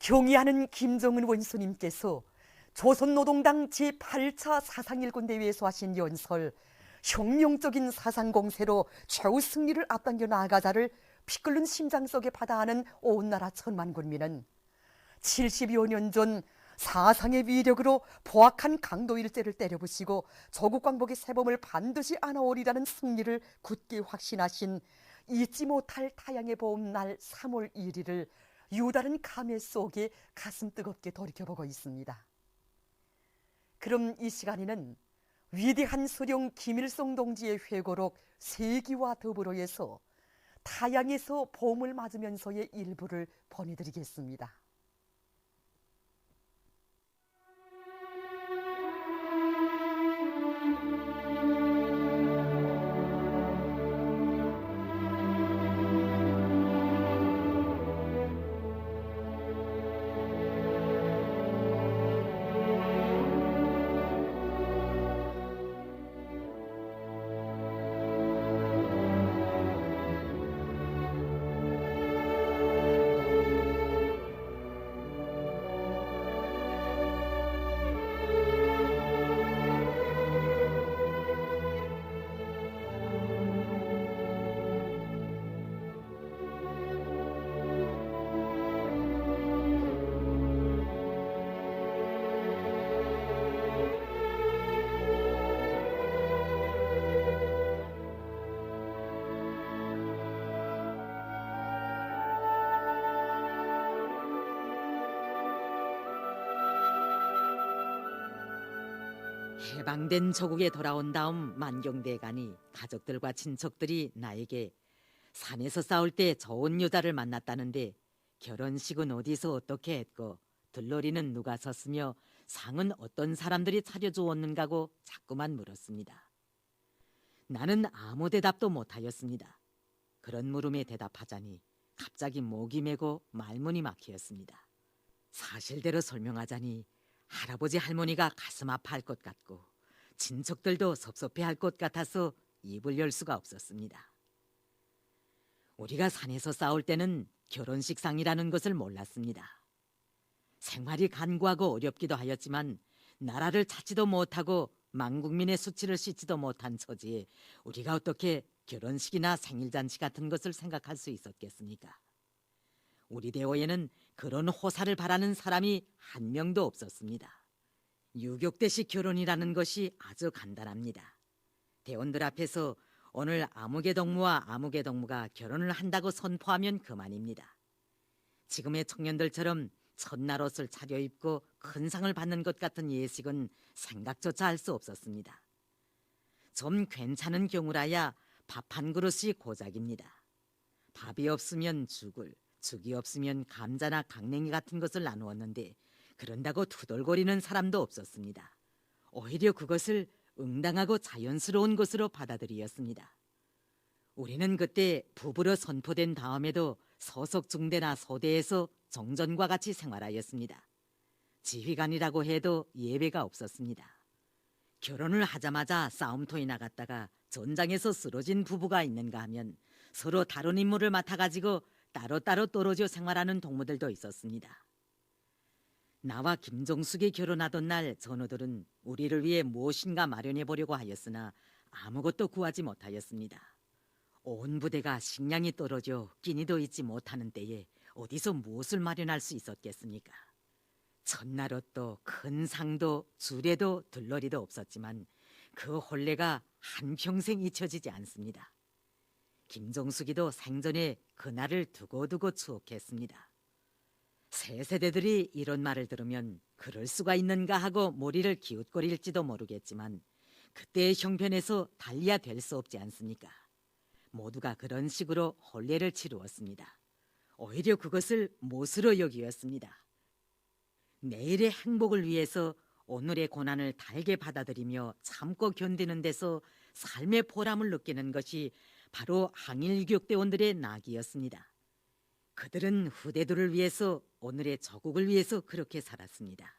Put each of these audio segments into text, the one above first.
경의하는 김정은 원수님께서 조선노동당 제8차 사상일군대회에서 하신 연설, 혁명적인 사상공세로 최후 승리를 앞당겨 나아가자를 피 끓는 심장 속에 받아하는 온 나라 천만 군민은 70여 년 전 사상의 위력으로 포악한 강도 일제를 때려부시고 조국 광복의 새봄을 반드시 안아오리라는 승리를 굳게 확신하신 잊지 못할 타양의 봄날 3월 1일을 유다른 감회 속에 가슴 뜨겁게 돌이켜보고 있습니다. 그럼 이 시간에는 위대한 수령 김일성 동지의 회고록 세기와 더불어에서 타양에서 봄을 맞으면서의 일부를 보내드리겠습니다. 해방된 조국에 돌아온 다음 만경대간이 가족들과 친척들이 나에게 산에서 싸울 때 좋은 여자를 만났다는데 결혼식은 어디서 어떻게 했고 들러리는 누가 섰으며 상은 어떤 사람들이 차려주었는가고 자꾸만 물었습니다. 나는 아무 대답도 못하였습니다. 그런 물음에 대답하자니 갑자기 목이 메고 말문이 막히었습니다. 사실대로 설명하자니 할아버지 할머니가 가슴 아파할 것 같고 친척들도 섭섭해할 것 같아서 입을 열 수가 없었습니다. 우리가 산에서 싸울 때는 결혼식상이라는 것을 몰랐습니다. 생활이 간구하고 어렵기도 하였지만 나라를 찾지도 못하고 만국민의 수치를 씻지도 못한 처지에 우리가 어떻게 결혼식이나 생일잔치 같은 것을 생각할 수 있었겠습니까? 우리 대호에는 그런 호사를 바라는 사람이 한 명도 없었습니다. 유격대식 결혼이라는 것이 아주 간단합니다. 대원들 앞에서 오늘 아무개 동무와 아무개 동무가 결혼을 한다고 선포하면 그만입니다. 지금의 청년들처럼 첫날 옷을 차려입고 큰 상을 받는 것 같은 예식은 생각조차 할 수 없었습니다. 좀 괜찮은 경우라야 밥 한 그릇이 고작입니다. 밥이 없으면 죽이 없으면 감자나 강냉이 같은 것을 나누었는데 그런다고 투덜거리는 사람도 없었습니다. 오히려 그것을 응당하고 자연스러운 것으로 받아들이었습니다. 우리는 그때 부부로 선포된 다음에도 소속 중대나 소대에서 정전과 같이 생활하였습니다. 지휘관이라고 해도 예외가 없었습니다. 결혼을 하자마자 싸움터에 나갔다가 전장에서 쓰러진 부부가 있는가 하면 서로 다른 임무를 맡아가지고 따로따로 떨어져 생활하는 동무들도 있었습니다. 나와 김종숙이 결혼하던 날 전우들은 우리를 위해 무엇인가 마련해 보려고 하였으나 아무것도 구하지 못하였습니다. 온 부대가 식량이 떨어져 끼니도 잊지 못하는 때에 어디서 무엇을 마련할 수 있었겠습니까? 첫날 옷도 큰 상도 주례도 들러리도 없었지만 그 혼례가 한평생 잊혀지지 않습니다. 김종숙이도 생전에 그날을 두고두고 추억했습니다. 새 세대들이 이런 말을 들으면 그럴 수가 있는가 하고 머리를 기웃거릴지도 모르겠지만 그때의 형편에서 달리야 될 수 없지 않습니까? 모두가 그런 식으로 혼례를 치루었습니다. 오히려 그것을 못으로 여기었습니다. 내일의 행복을 위해서 오늘의 고난을 달게 받아들이며 참고 견디는 데서 삶의 보람을 느끼는 것이 바로 항일유격대원들의 낙이었습니다. 그들은 후대들을 위해서 오늘의 조국을 위해서 그렇게 살았습니다.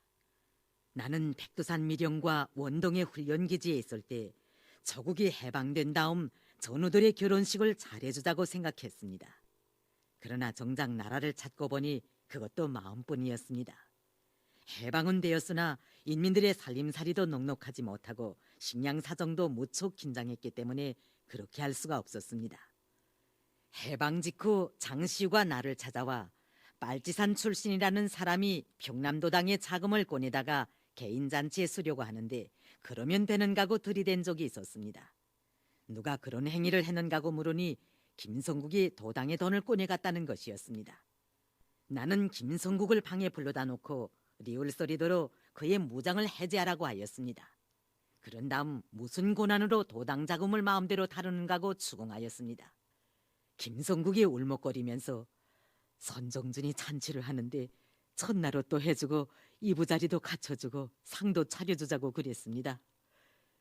나는 백두산 미령과 원동의 훈련기지에 있을 때 조국이 해방된 다음 전우들의 결혼식을 잘해주자고 생각했습니다. 그러나 정작 나라를 찾고 보니 그것도 마음뿐이었습니다. 해방은 되었으나 인민들의 살림살이도 넉넉하지 못하고 식량 사정도 무척 긴장했기 때문에 그렇게 할 수가 없었습니다. 해방 직후 장시우가 나를 찾아와 빨치산 출신이라는 사람이 평남도당에 자금을 꺼내다가 개인잔치에 쓰려고 하는데 그러면 되는가고 들이댄 적이 있었습니다. 누가 그런 행위를 했는가고 물으니 김성국이 도당에 돈을 꺼내갔다는 것이었습니다. 나는 김성국을 방에 불러다 놓고 리을소리대로 그의 무장을 해제하라고 하였습니다. 그런 다음 무슨 고난으로 도당 자금을 마음대로 다루는가고 추궁하였습니다. 김성국이 울먹거리면서 선정준이 잔치를 하는데 첫날옷도 해주고 이부자리도 갖춰주고 상도 차려주자고 그랬습니다.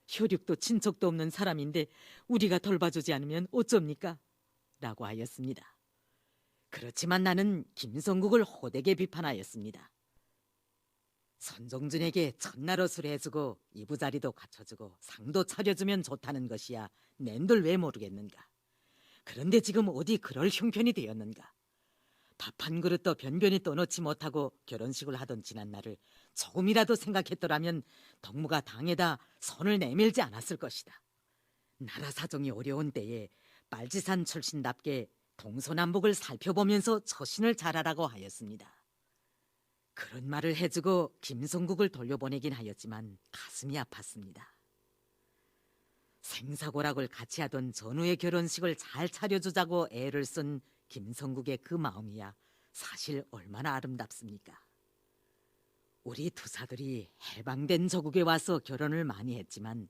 혈육도 친척도 없는 사람인데 우리가 돌봐주지 않으면 어쩝니까? 라고 하였습니다. 그렇지만 나는 김성국을 호되게 비판하였습니다. 선정준에게 첫날옷을 해주고 이부자리도 갖춰주고 상도 차려주면 좋다는 것이야 낸들 왜 모르겠는가? 그런데 지금 어디 그럴 형편이 되었는가? 밥 한 그릇도 변변히 떠놓지 못하고 결혼식을 하던 지난날을 조금이라도 생각했더라면 덕무가 당에다 손을 내밀지 않았을 것이다. 나라 사정이 어려운 때에 빨치산 출신답게 동서남북을 살펴보면서 처신을 잘하라고 하였습니다. 그런 말을 해주고 김성국을 돌려보내긴 하였지만 가슴이 아팠습니다. 생사고락을 같이 하던 전우의 결혼식을 잘 차려주자고 애를 쓴 김성국의 그 마음이야 사실 얼마나 아름답습니까? 우리 투사들이 해방된 저국에 와서 결혼을 많이 했지만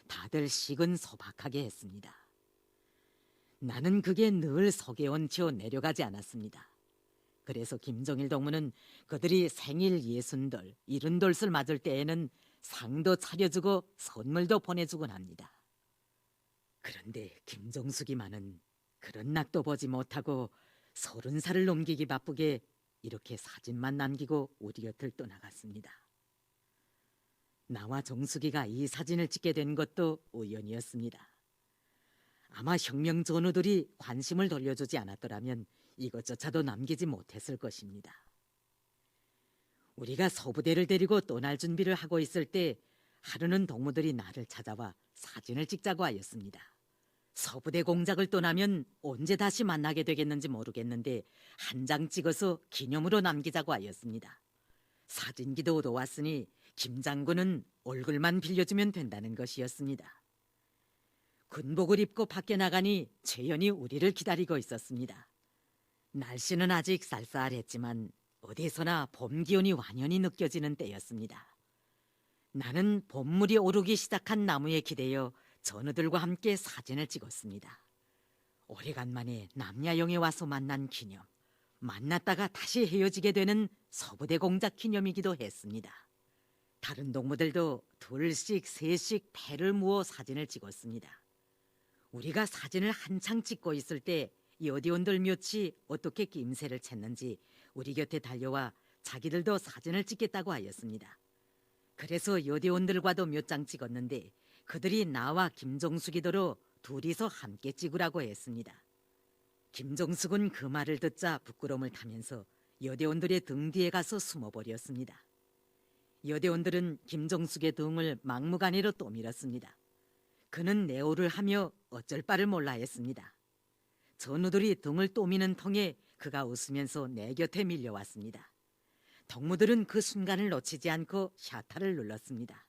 다들 식은 소박하게 했습니다. 나는 그게 늘 속에 얹혀 내려가지 않았습니다. 그래서 김정일 동무는 그들이 생일 60돌, 70돌을 맞을 때에는 상도 차려주고 선물도 보내주곤 합니다. 그런데 김정숙이만은 그런 낙도 보지 못하고 30살을 넘기기 바쁘게 이렇게 사진만 남기고 우리 곁을 떠나갔습니다. 나와 정숙이가 이 사진을 찍게 된 것도 우연이었습니다. 아마 혁명 전우들이 관심을 돌려주지 않았더라면 이것조차도 남기지 못했을 것입니다. 우리가 서부대를 데리고 떠날 준비를 하고 있을 때 하루는 동무들이 나를 찾아와 사진을 찍자고 하였습니다. 서부대 공작을 떠나면 언제 다시 만나게 되겠는지 모르겠는데 한 장 찍어서 기념으로 남기자고 하였습니다. 사진기도 얻어왔으니 김 장군은 얼굴만 빌려주면 된다는 것이었습니다. 군복을 입고 밖에 나가니 최연이 우리를 기다리고 있었습니다. 날씨는 아직 쌀쌀했지만 어디서나 봄 기온이 완연히 느껴지는 때였습니다. 나는 봄물이 오르기 시작한 나무에 기대어 전우들과 함께 사진을 찍었습니다. 오래간만에 남야영에 와서 만난 기념, 만났다가 다시 헤어지게 되는 서부대 공작 기념이기도 했습니다. 다른 동무들도 둘씩 셋씩 패를 모어 사진을 찍었습니다. 우리가 사진을 한창 찍고 있을 때 여대원들 몇이 어떻게 낌새를 챘는지 우리 곁에 달려와 자기들도 사진을 찍겠다고 하였습니다. 그래서 여대원들과도 몇 장 찍었는데 그들이 나와 김정숙이더러 둘이서 함께 찍으라고 했습니다. 김정숙은 그 말을 듣자 부끄러움을 타면서 여대원들의 등 뒤에 가서 숨어버렸습니다. 여대원들은 김정숙의 등을 막무가내로 떠밀었습니다. 그는 내오를 하며 어쩔 바를 몰라 했습니다. 전우들이 등을 떠미는 통에 그가 웃으면서 내 곁에 밀려왔습니다. 동무들은 그 순간을 놓치지 않고 샤타를 눌렀습니다.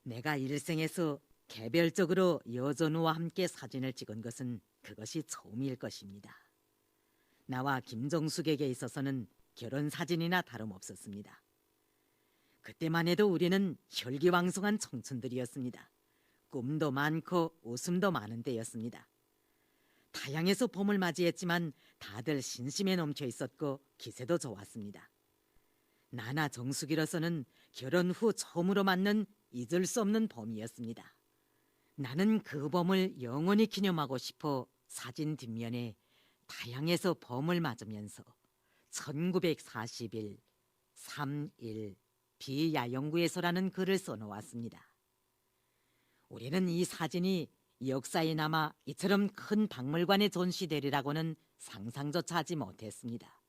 내가 일생에서 개별적으로 여전우와 함께 사진을 찍은 것은 그것이 처음일 것입니다. 나와 김정숙에게 있어서는 결혼 사진이나 다름없었습니다. 그때만 해도 우리는 혈기왕성한 청춘들이었습니다. 꿈도 많고 웃음도 많은 때였습니다. 타향에서 봄을 맞이했지만 다들 신심에 넘쳐 있었고 기세도 좋았습니다. 나나 정숙이로서는 결혼 후 처음으로 맞는 잊을 수 없는 봄이었습니다. 나는 그 봄을 영원히 기념하고 싶어 사진 뒷면에 타향에서 봄을 맞으면서 1941 3.1 비야영구에서라는 글을 써놓았습니다. 우리는 이 사진이 역사에 남아 이처럼 큰 박물관에 전시되리라고는 상상조차 하지 못했습니다.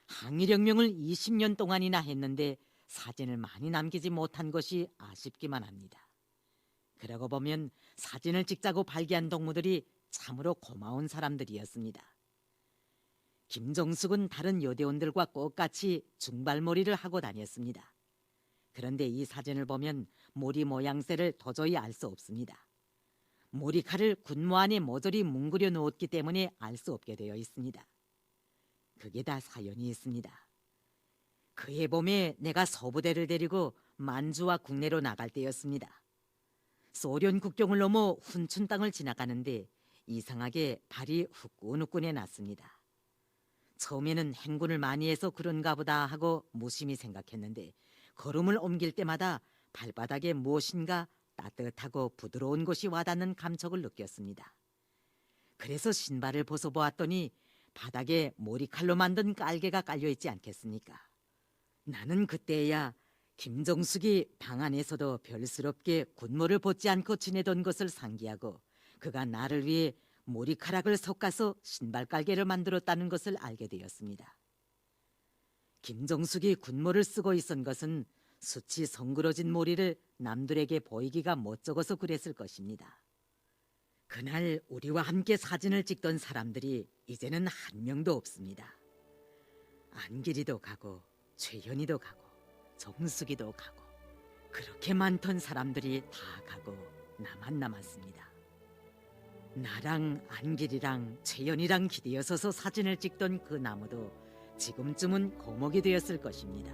항일혁명을 20년 동안이나 했는데 사진을 많이 남기지 못한 것이 아쉽기만 합니다. 그러고 보면 사진을 찍자고 발기한 동무들이 참으로 고마운 사람들이었습니다. 김정숙은 다른 여대원들과 똑같이 중발머리를 하고 다녔습니다. 그런데 이 사진을 보면 머리 모양새를 도저히 알 수 없습니다. 머리칼을 군무 안에 모조리 뭉그려 놓았기 때문에 알 수 없게 되어 있습니다. 그게 다 사연이 있습니다. 그해 봄에 내가 서부대를 데리고 만주와 국내로 나갈 때였습니다. 소련 국경을 넘어 훈춘 땅을 지나가는데 이상하게 발이 후끈후끈해 났습니다. 처음에는 행군을 많이 해서 그런가 보다 하고 무심히 생각했는데 걸음을 옮길 때마다 발바닥에 무엇인가 따뜻하고 부드러운 것이 와닿는 감촉을 느꼈습니다. 그래서 신발을 벗어보았더니 바닥에 머리칼로 만든 깔개가 깔려있지 않겠습니까? 나는 그때야 김정숙이 방 안에서도 별스럽게 군무를 벗지 않고 지내던 것을 상기하고 그가 나를 위해 머리카락을 섞어서 신발 깔개를 만들었다는 것을 알게 되었습니다. 김정숙이 군무를 쓰고 있었던 것은 수치 성그러진 머리를 남들에게 보이기가 멋쩍어서 그랬을 것입니다. 그날 우리와 함께 사진을 찍던 사람들이 이제는 한 명도 없습니다. 안길이도 가고 최현이도 가고 정숙이도 가고 그렇게 많던 사람들이 다 가고 나만 남았습니다. 나랑 안길이랑 최현이랑 기대어 서서 사진을 찍던 그 나무도 지금쯤은 거목이 되었을 것입니다.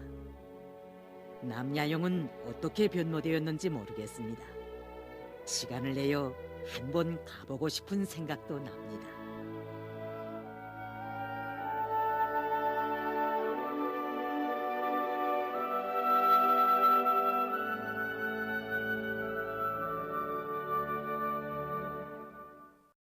남야영은 어떻게 변모되었는지 모르겠습니다. 시간을 내어 한번 가보고 싶은 생각도 납니다.